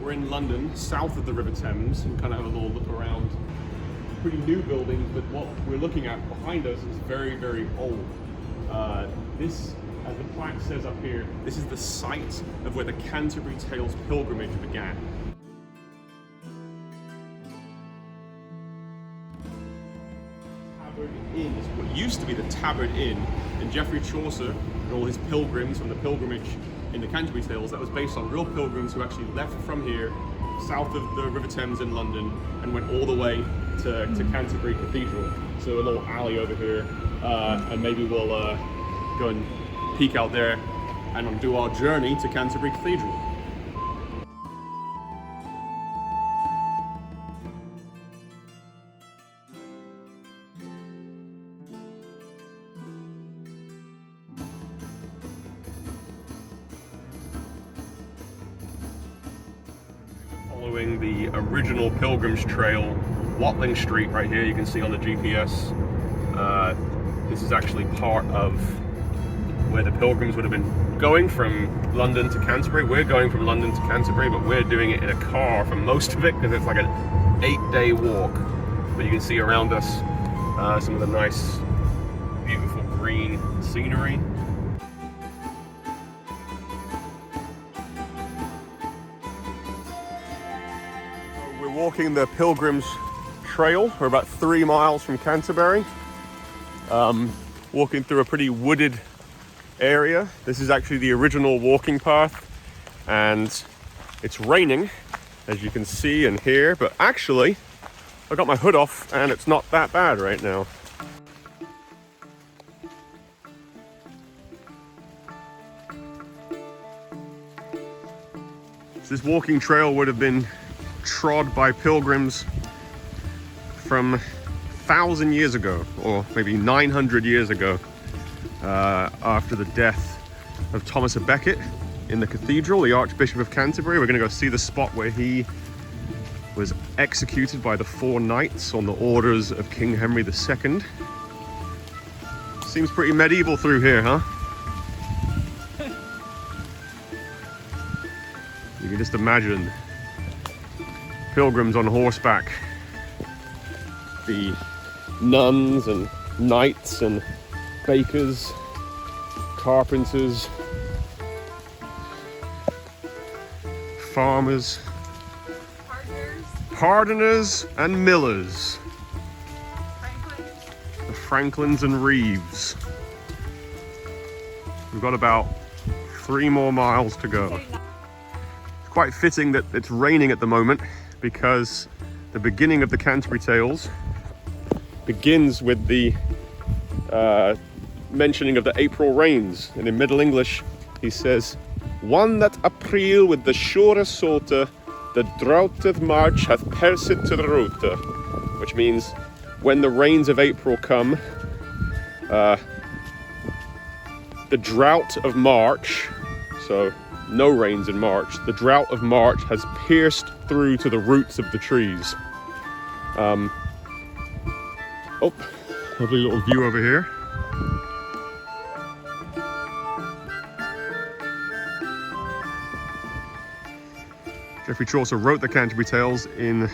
We're in London, south of the River Thames, and kind of have a little look around. Pretty new buildings, but what we're looking at behind us is very, very old. This, as the plaque says up here, this is the site of where the Canterbury Tales pilgrimage began. Tabard Inn is what used to be the Tabard Inn, and Geoffrey Chaucer and all his pilgrims from the pilgrimage in the Canterbury Tales, that was based on real pilgrims who actually left from here, south of the River Thames in London, and went all the way to Canterbury Cathedral. So a little alley over here, and maybe we'll go and peek out there and do our journey to Canterbury Cathedral. Following the original Pilgrim's Trail, Watling Street right here, you can see on the GPS. This is actually part of where the pilgrims would have been going from London to Canterbury. We're going from London to Canterbury, but we're doing it in a car for most of it because it's like an 8-day walk. But you can see around us some of the nice, beautiful green scenery. We're walking the Pilgrim's Trail. We're about 3 miles from Canterbury. Walking through a pretty wooded area. This is actually the original walking path, and it's raining, as you can see and hear, but actually I got my hood off and it's not that bad right now. So this walking trail would have been trod by pilgrims from 1,000 years ago, or maybe 900 years ago, after the death of Thomas of Becket in the cathedral, the Archbishop of Canterbury. We're going to go see the spot where he was executed by the 4 knights on the orders of King Henry II. Seems pretty medieval through here, huh? You can just imagine pilgrims on horseback, the nuns and knights and bakers, carpenters, farmers, pardoners and millers, the Franklins and Reeves. We've got about 3 more miles to go. It's quite fitting that it's raining at the moment, because the beginning of the Canterbury Tales begins with the mentioning of the April rains, and in Middle English he says, "One that April with the sure sote, the drought of March hath pierced to the root," which means when the rains of April come, the drought of March, so no rains in March, the drought of March has pierced through to the roots of the trees. Oh, lovely little view over here. Geoffrey Chaucer wrote the Canterbury Tales in the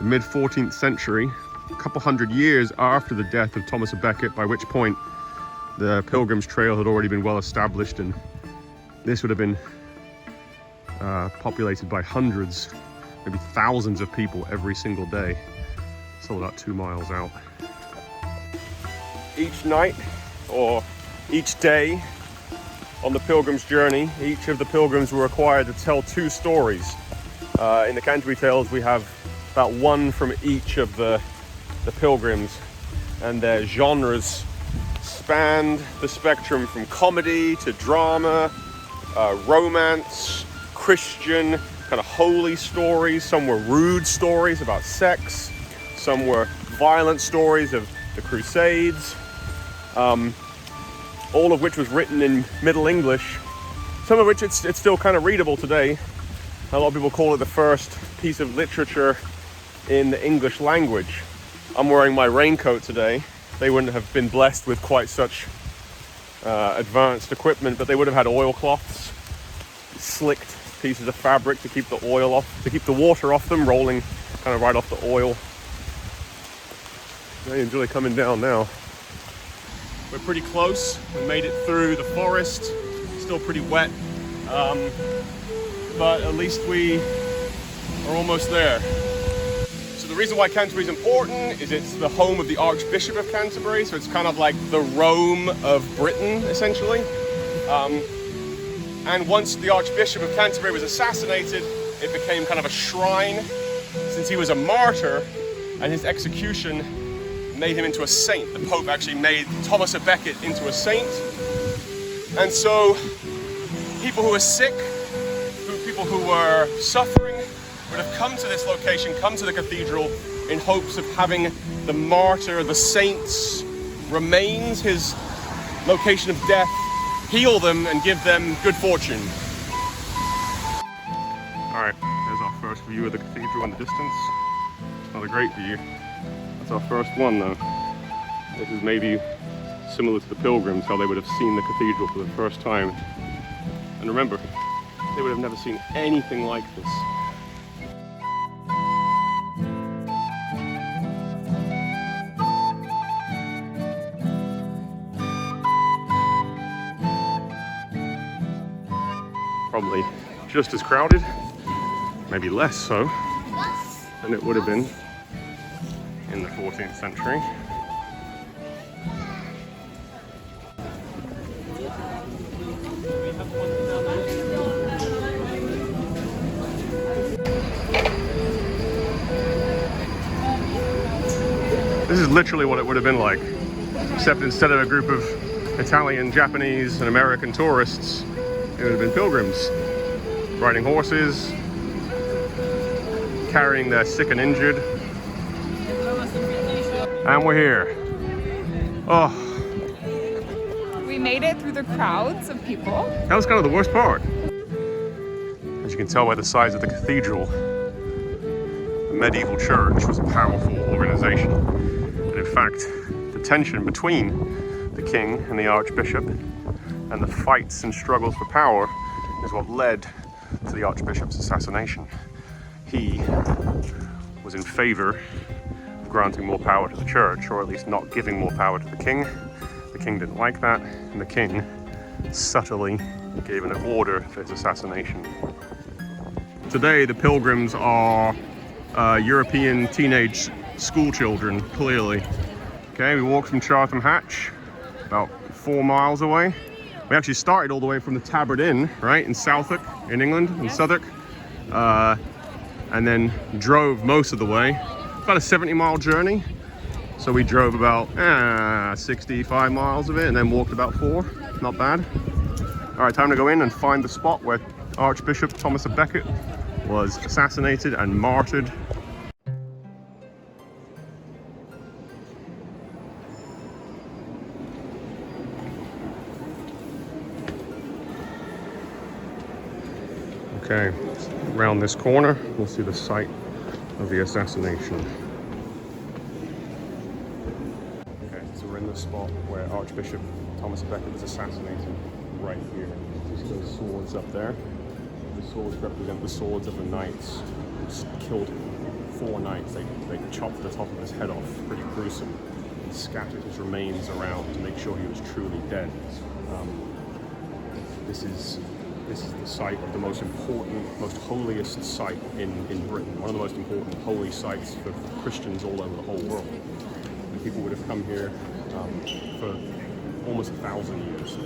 mid-14th century, a couple hundred years after the death of Thomas of Becket, by which point the Pilgrim's Trail had already been well established, and this would have been populated by hundreds, maybe thousands of people every single day. Still about 2 miles out. Each night, or each day on the pilgrim's journey, each of the pilgrims were required to tell 2 stories. In the Canterbury Tales we have about 1 from each of the pilgrims, and their genres spanned the spectrum from comedy to drama, romance, Christian, kind of holy stories. Some were rude stories about sex, some were violent stories of the Crusades, all of which was written in Middle English, some of which it's still kind of readable today. A lot of people call it the first piece of literature in the English language. I'm wearing my raincoat today. They wouldn't have been blessed with quite such advanced equipment, but they would have had oilcloths, slicked pieces of fabric to keep the oil off, to keep the water off them, rolling kind of right off the oil. It's really coming down now. We're pretty close. We made it through the forest. Still pretty wet, but at least we are almost there. So the reason why Canterbury is important is it's the home of the Archbishop of Canterbury, so it's kind of like the Rome of Britain, essentially. And once the Archbishop of Canterbury was assassinated, it became kind of a shrine, since he was a martyr, and his execution made him into a saint. The Pope actually made Thomas of Becket into a saint. And so people who were sick, people who were suffering, would have come to this location, come to the cathedral, in hopes of having the martyr, the saint's remains, his location of death, heal them and give them good fortune. Alright, there's our first view of the cathedral in the distance. Not a great view. That's our first one though. This is maybe similar to the Pilgrims, how they would have seen the cathedral for the first time. And remember, they would have never seen anything like this. Probably just as crowded, maybe less so than it would have been in the 14th century. This is literally what it would have been like, except instead of a group of Italian, Japanese, and American tourists, it would have been pilgrims, riding horses, carrying their sick and injured. And we're here. Oh. We made it through the crowds of people. That was kind of the worst part. As you can tell by the size of the cathedral, the medieval church was a powerful organization. And in fact, the tension between the king and the archbishop and the fights and struggles for power is what led to the archbishop's assassination. He was in favor of granting more power to the church, or at least not giving more power to the king. The king didn't like that, and the king subtly gave an order for his assassination. Today, the pilgrims are European teenage school children, clearly. Okay, we walked from Chatham Hatch, about 4 miles away. We actually started all the way from the Tabard Inn, right, in Southwark, in England, in Southwark, and then drove most of the way. About a 70-mile journey. So we drove about 65 miles of it and then walked about 4. Not bad. All right, time to go in and find the spot where Archbishop Thomas of Becket was assassinated and martyred. Okay, around this corner, we'll see the site of the assassination. Okay, so we're in the spot where Archbishop Thomas of Becket was assassinated, right here. Just those swords up there. The swords represent the swords of the knights. Just killed 4 knights. They chopped the top of his head off, pretty gruesome, and scattered his remains around to make sure he was truly dead. This is the site of the most important, most holiest site in Britain. One of the most important holy sites for Christians all over the whole world. And people would have come here for almost 1,000 years.